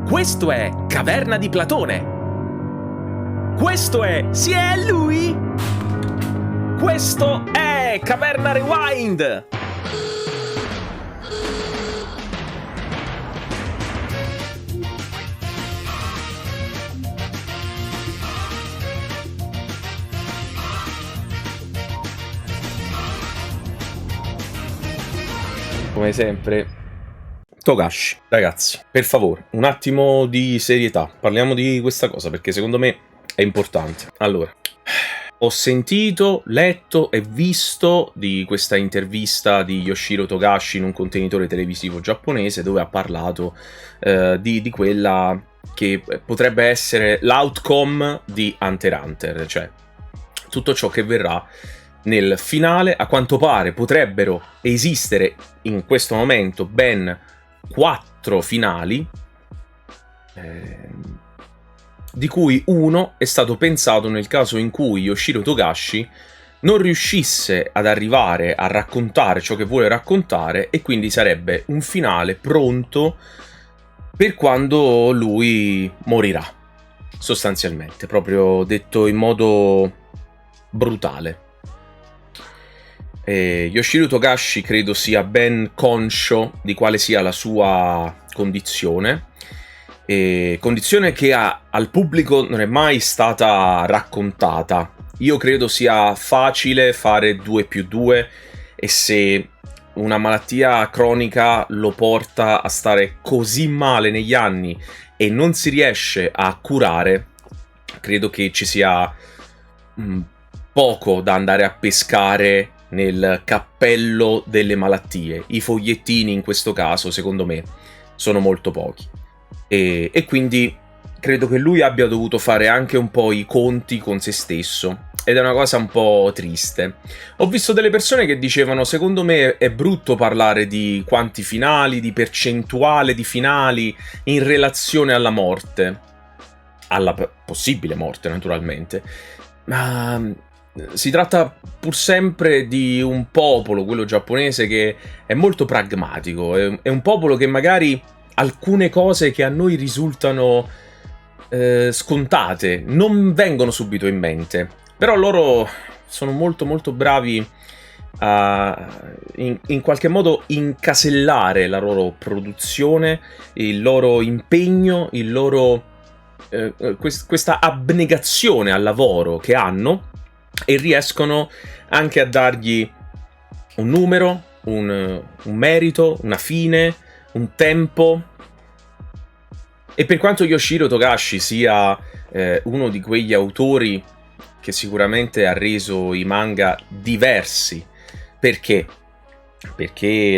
Questo è Caverna di Platone. Questo è Sì, è lui. Questo è Caverna Rewind. Come sempre, Togashi, ragazzi, per favore, un attimo di serietà. Parliamo di questa cosa perché secondo me è importante. Allora, ho sentito, letto e visto di questa intervista di Yoshiro Togashi in un contenitore televisivo giapponese dove ha parlato di quella che potrebbe essere l'outcome di Hunter x Hunter, cioè tutto ciò che verrà nel finale. A quanto pare potrebbero esistere in questo momento ben 4 finali, di cui uno è stato pensato nel caso in cui Yoshiro Togashi non riuscisse ad arrivare a raccontare ciò che vuole raccontare, e quindi sarebbe un finale pronto per quando lui morirà, sostanzialmente, proprio detto in modo brutale. Yoshiro Togashi credo sia ben conscio di quale sia la sua condizione, condizione che al pubblico non è mai stata raccontata. Io credo sia facile fare 2+2, e se una malattia cronica lo porta a stare così male negli anni e non si riesce a curare, credo che ci sia poco da andare a pescare nel cappello delle malattie. I fogliettini in questo caso, secondo me, sono molto pochi. E quindi credo che lui abbia dovuto fare anche un po' i conti con se stesso, ed è una cosa un po' triste. Ho visto delle persone che dicevano: secondo me è brutto parlare di quanti finali, di percentuale di finali in relazione alla morte, alla possibile morte naturalmente, ma si tratta pur sempre di un popolo, quello giapponese, che è molto pragmatico. È un popolo che magari alcune cose che a noi risultano scontate non vengono subito in mente, però loro sono molto molto bravi a in qualche modo incasellare la loro produzione, il loro impegno, il loro questa abnegazione al lavoro che hanno, e riescono anche a dargli un numero, un merito, una fine, un tempo. E per quanto Yoshiro Togashi sia uno di quegli autori che sicuramente ha reso i manga diversi, perché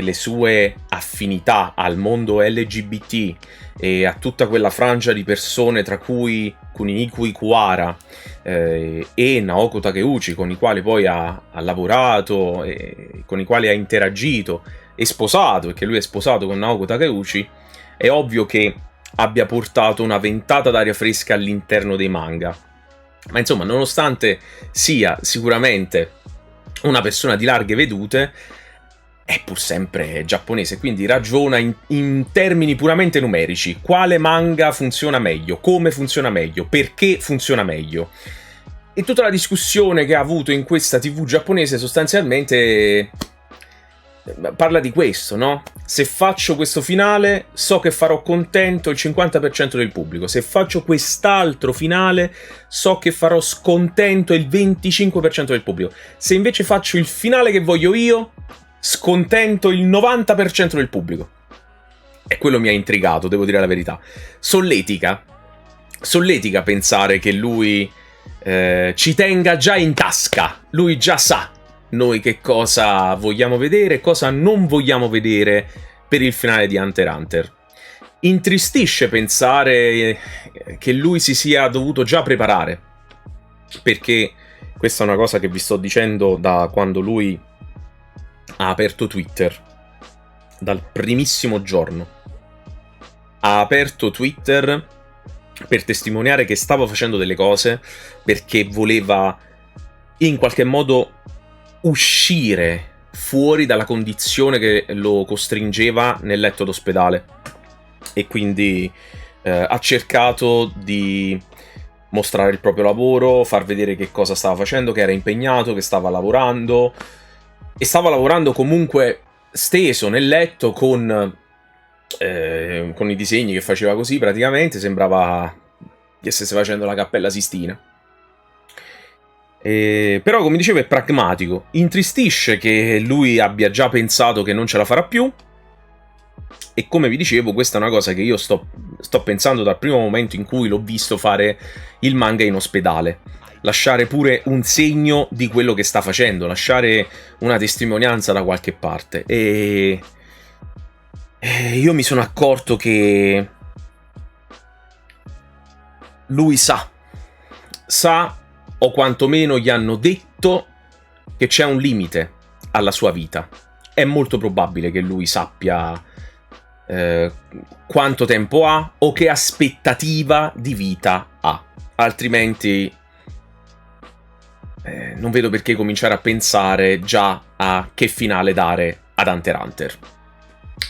le sue affinità al mondo LGBT e a tutta quella frangia di persone, tra cui Kuniniku Ikuhara e Naoko Takeuchi, con i quali poi ha lavorato e con i quali ha interagito e sposato, perché lui è sposato con Naoko Takeuchi, è ovvio che abbia portato una ventata d'aria fresca all'interno dei manga. Ma insomma, nonostante sia sicuramente una persona di larghe vedute, è pur sempre giapponese, quindi ragiona in termini puramente numerici. Quale manga funziona meglio? Come funziona meglio? Perché funziona meglio? E tutta la discussione che ha avuto in questa TV giapponese sostanzialmente parla di questo, no? Se faccio questo finale, so che farò contento il 50% del pubblico. Se faccio quest'altro finale, so che farò scontento il 25% del pubblico. Se invece faccio il finale che voglio io, scontento il 90% del pubblico. E quello mi ha intrigato, devo dire la verità. Solletica pensare che lui ci tenga già in tasca. Lui già sa noi che cosa vogliamo vedere e cosa non vogliamo vedere per il finale di Hunter x Hunter. Intristisce pensare che lui si sia dovuto già preparare, perché questa è una cosa che vi sto dicendo da quando lui ha aperto Twitter, dal primissimo giorno. Ha aperto Twitter per testimoniare che stava facendo delle cose perché voleva in qualche modo uscire fuori dalla condizione che lo costringeva nel letto d'ospedale, e quindi ha cercato di mostrare il proprio lavoro, far vedere che cosa stava facendo, che era impegnato, che stava lavorando, e stava lavorando comunque steso nel letto con i disegni che faceva così, praticamente sembrava che stesse facendo la Cappella Sistina. Però, come dicevo, è pragmatico. Intristisce che lui abbia già pensato che non ce la farà più, e come vi dicevo, questa è una cosa che io sto pensando dal primo momento in cui l'ho visto fare il manga in ospedale. Lasciare pure un segno di quello che sta facendo, lasciare una testimonianza da qualche parte. E io mi sono accorto che lui sa, o quantomeno gli hanno detto che c'è un limite alla sua vita. È molto probabile che lui sappia quanto tempo ha o che aspettativa di vita ha. Altrimenti non vedo perché cominciare a pensare già a che finale dare ad Hunter x Hunter.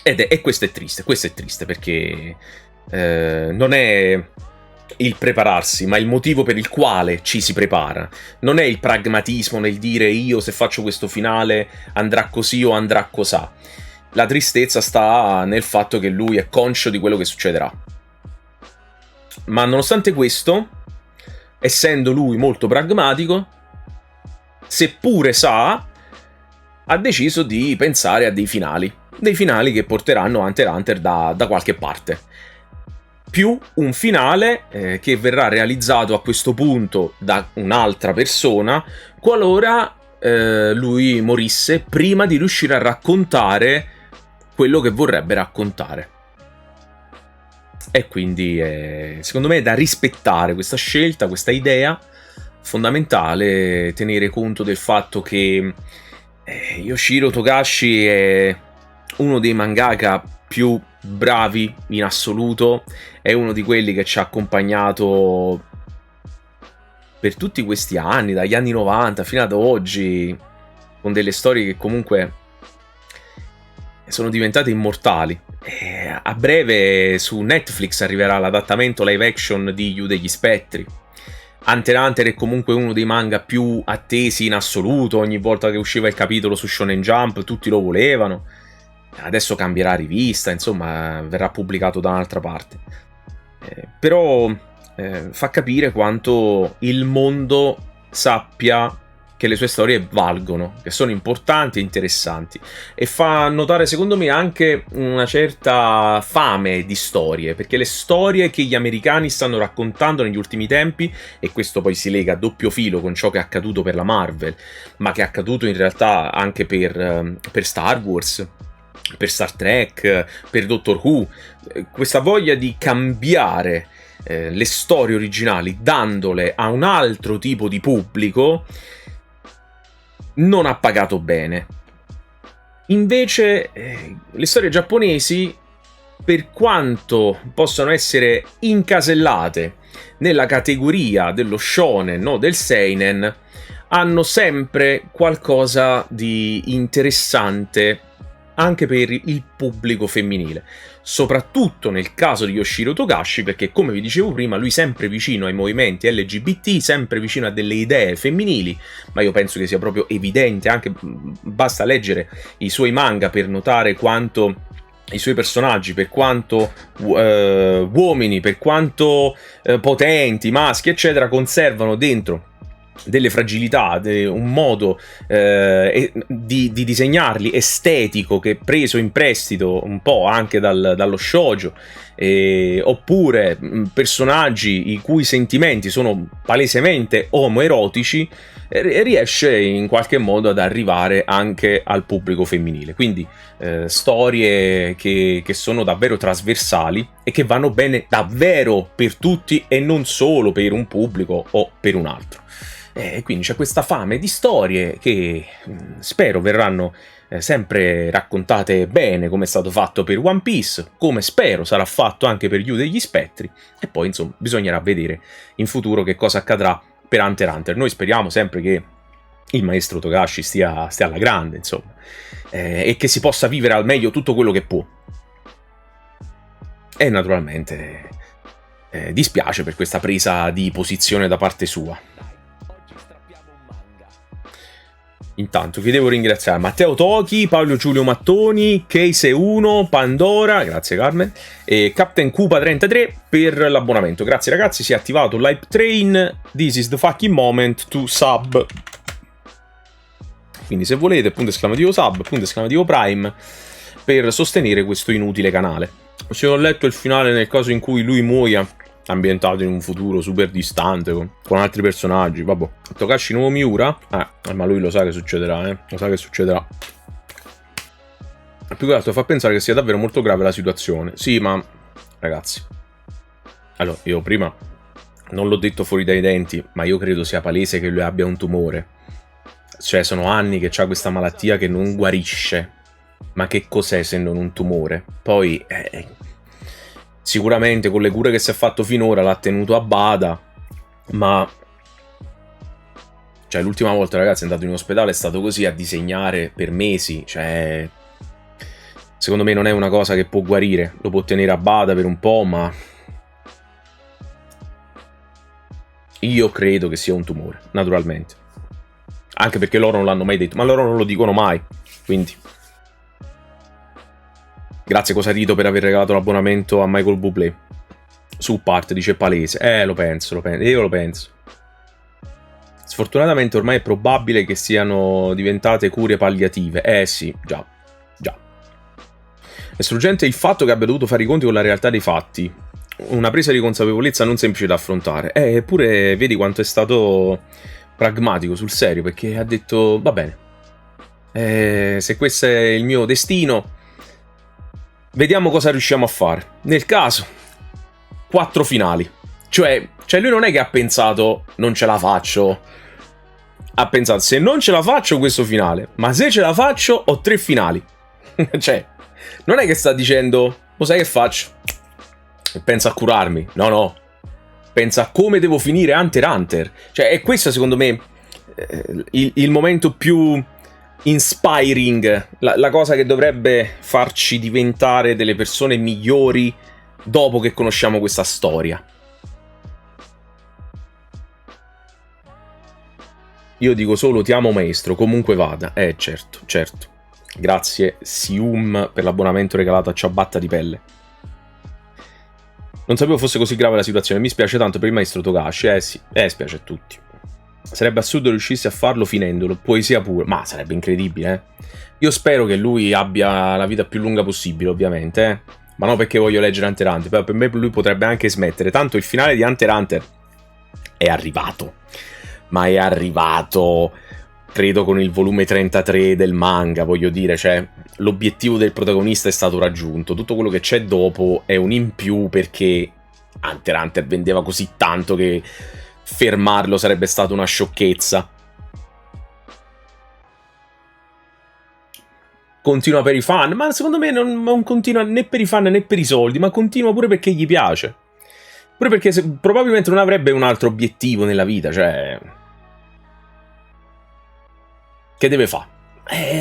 E questo è triste perché non è il prepararsi, ma il motivo per il quale ci si prepara. Non è il pragmatismo nel dire io se faccio questo finale andrà così o andrà cosà. La tristezza sta nel fatto che lui è conscio di quello che succederà. Ma nonostante questo, essendo lui molto pragmatico, seppure sa, ha deciso di pensare a dei finali che porteranno Hunter x Hunter da qualche parte. Più un finale che verrà realizzato a questo punto da un'altra persona qualora lui morisse prima di riuscire a raccontare quello che vorrebbe raccontare. E quindi secondo me è da rispettare questa scelta, questa idea. Fondamentale tenere conto del fatto che Yoshiro Togashi è uno dei mangaka più bravi in assoluto, è uno di quelli che ci ha accompagnato per tutti questi anni, dagli anni 90 fino ad oggi, con delle storie che comunque sono diventate immortali. A breve su Netflix arriverà l'adattamento live action di Yu degli Spettri. Hunter x Hunter è comunque uno dei manga più attesi in assoluto, ogni volta che usciva il capitolo su Shonen Jump tutti lo volevano. Adesso cambierà rivista, insomma verrà pubblicato da un'altra parte. Però fa capire quanto il mondo sappia che le sue storie valgono, che sono importanti e interessanti, e fa notare secondo me anche una certa fame di storie, perché le storie che gli americani stanno raccontando negli ultimi tempi, e questo poi si lega a doppio filo con ciò che è accaduto per la Marvel, ma che è accaduto in realtà anche per Star Wars, per Star Trek, per Doctor Who, questa voglia di cambiare le storie originali dandole a un altro tipo di pubblico non ha pagato bene. Invece le storie giapponesi, per quanto possano essere incasellate nella categoria dello shonen o del seinen, hanno sempre qualcosa di interessante anche per il pubblico femminile, soprattutto nel caso di Yoshiro Togashi, perché come vi dicevo prima lui è sempre vicino ai movimenti LGBT, sempre vicino a delle idee femminili, ma io penso che sia proprio evidente, anche basta leggere i suoi manga per notare quanto i suoi personaggi, per quanto uomini, per quanto potenti, maschi, eccetera, conservano dentro delle fragilità, un modo di disegnarli estetico che è preso in prestito un po' anche dallo shoujo, oppure personaggi i cui sentimenti sono palesemente omoerotici, riesce in qualche modo ad arrivare anche al pubblico femminile. Quindi storie che sono davvero trasversali e che vanno bene davvero per tutti e non solo per un pubblico o per un altro. E quindi c'è questa fame di storie che spero verranno sempre raccontate bene, come è stato fatto per One Piece, come spero sarà fatto anche per Yu degli Spettri, e poi insomma bisognerà vedere in futuro che cosa accadrà per Hunter x Hunter. Noi speriamo sempre che il maestro Togashi stia alla grande, insomma, e che si possa vivere al meglio tutto quello che può. E naturalmente dispiace per questa presa di posizione da parte sua. Intanto vi devo ringraziare Matteo Tochi, Paolo Giulio Mattoni, Case1, Pandora, grazie Carmen, e Captain Cupa 33 per l'abbonamento. Grazie ragazzi, si è attivato l'hype train, this is the fucking moment to sub. Quindi se volete, punto esclamativo sub, punto esclamativo prime, per sostenere questo inutile canale. Se ho letto il finale nel caso in cui lui muoia, ambientato in un futuro super distante con altri personaggi, vabbè. Togashi no Miura, ma lui lo sa che succederà, lo sa che succederà. Più che altro fa pensare che sia davvero molto grave la situazione. Sì, ma ragazzi, allora io prima non l'ho detto fuori dai denti, ma io credo sia palese che lui abbia un tumore. Cioè sono anni che ha questa malattia che non guarisce. Ma che cos'è se non un tumore? Poi sicuramente con le cure che si è fatto finora l'ha tenuto a bada, ma cioè l'ultima volta ragazzi è andato in ospedale, è stato così a disegnare per mesi, cioè secondo me non è una cosa che può guarire, lo può tenere a bada per un po', ma io credo che sia un tumore, naturalmente, anche perché loro non l'hanno mai detto, ma loro non lo dicono mai, quindi grazie Cosarito per aver regalato l'abbonamento a Michael Bublé. Su parte, dice palese. Lo penso, io lo penso. Sfortunatamente ormai è probabile che siano diventate cure palliative. Sì, già. È struggente il fatto che abbia dovuto fare i conti con la realtà dei fatti. Una presa di consapevolezza non semplice da affrontare. Eppure vedi quanto è stato pragmatico, sul serio, perché ha detto, va bene. Se questo è il mio destino, vediamo cosa riusciamo a fare. Nel caso, 4 finali. Cioè lui non è che ha pensato non ce la faccio. Ha pensato se non ce la faccio questo finale, ma se ce la faccio ho 3 finali. Cioè, non è che sta dicendo, lo sai che faccio? Pensa a curarmi. No. Pensa a come devo finire Hunter x Hunter. Cioè, è questo secondo me il momento più inspiring, la cosa che dovrebbe farci diventare delle persone migliori dopo che conosciamo questa storia. Io dico solo ti amo maestro, comunque vada. Certo. Grazie Sium per l'abbonamento regalato a ciabatta di pelle. Non sapevo fosse così grave la situazione, mi spiace tanto per il maestro Togashi. Sì, spiace a tutti. Sarebbe assurdo riuscissi a farlo finendolo, poesia pure, ma sarebbe incredibile, Io spero che lui abbia la vita più lunga possibile, ovviamente, Ma non perché voglio leggere Hunter x Hunter, per me lui potrebbe anche smettere, tanto il finale di Hunter x Hunter è arrivato, ma è arrivato, credo, con il volume 33 del manga, voglio dire, cioè, l'obiettivo del protagonista è stato raggiunto, tutto quello che c'è dopo è un in più perché Hunter x Hunter vendeva così tanto che fermarlo sarebbe stata una sciocchezza. Continua per i fan, ma secondo me non continua né per i fan né per i soldi, ma continua pure perché gli piace. Pure perché probabilmente non avrebbe un altro obiettivo nella vita, cioè... Che deve fare?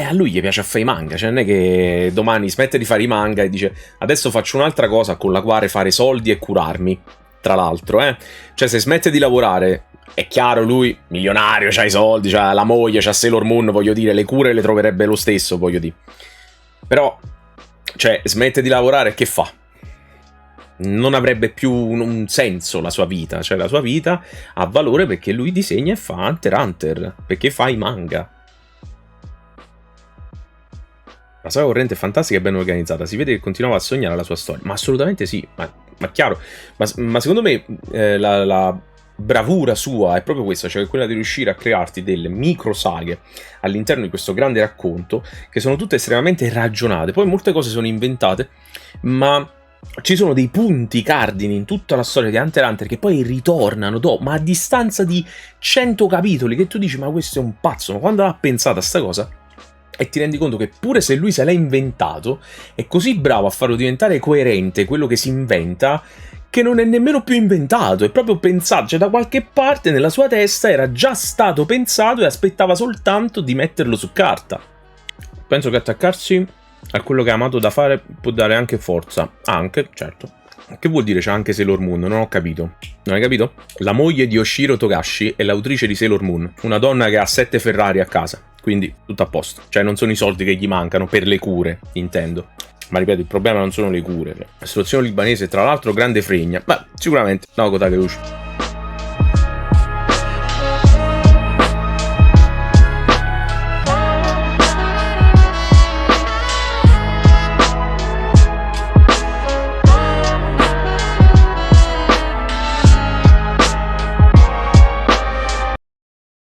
A lui gli piace a fare i manga, cioè non è che domani smette di fare i manga e dice adesso faccio un'altra cosa con la quale fare soldi e curarmi, tra l'altro, Cioè se smette di lavorare, è chiaro, lui, milionario, c'ha i soldi, c'ha la moglie, c'ha Sailor Moon, voglio dire, le cure le troverebbe lo stesso, voglio dire. Però, cioè, smette di lavorare e che fa? Non avrebbe più un senso la sua vita, cioè la sua vita ha valore perché lui disegna e fa Hunter x Hunter, perché fa i manga. La saga corrente è fantastica e ben organizzata, si vede che continuava a sognare la sua storia, ma assolutamente sì, ma chiaro, ma secondo me la bravura sua è proprio questa, cioè quella di riuscire a crearti delle micro saghe all'interno di questo grande racconto che sono tutte estremamente ragionate, poi molte cose sono inventate, ma ci sono dei punti cardini in tutta la storia di Hunter x Hunter che poi ritornano dopo, ma a distanza di 100 capitoli, che tu dici ma questo è un pazzo, ma quando l'ha pensata sta cosa? E ti rendi conto che pure se lui se l'ha inventato, è così bravo a farlo diventare coerente quello che si inventa, che non è nemmeno più inventato, è proprio pensato, cioè da qualche parte nella sua testa era già stato pensato e aspettava soltanto di metterlo su carta. Penso che attaccarsi a quello che ha amato da fare può dare anche forza, anche, certo, Che vuol dire c'è anche Sailor Moon? Non ho capito. Non hai capito? La moglie di Oshiro Togashi è l'autrice di Sailor Moon, una donna che ha 7 Ferrari a casa, quindi tutto a posto. Cioè non sono i soldi che gli mancano per le cure, intendo. Ma ripeto, il problema non sono le cure. La situazione libanese è tra l'altro grande fregna, ma sicuramente Naoko Takeuchi.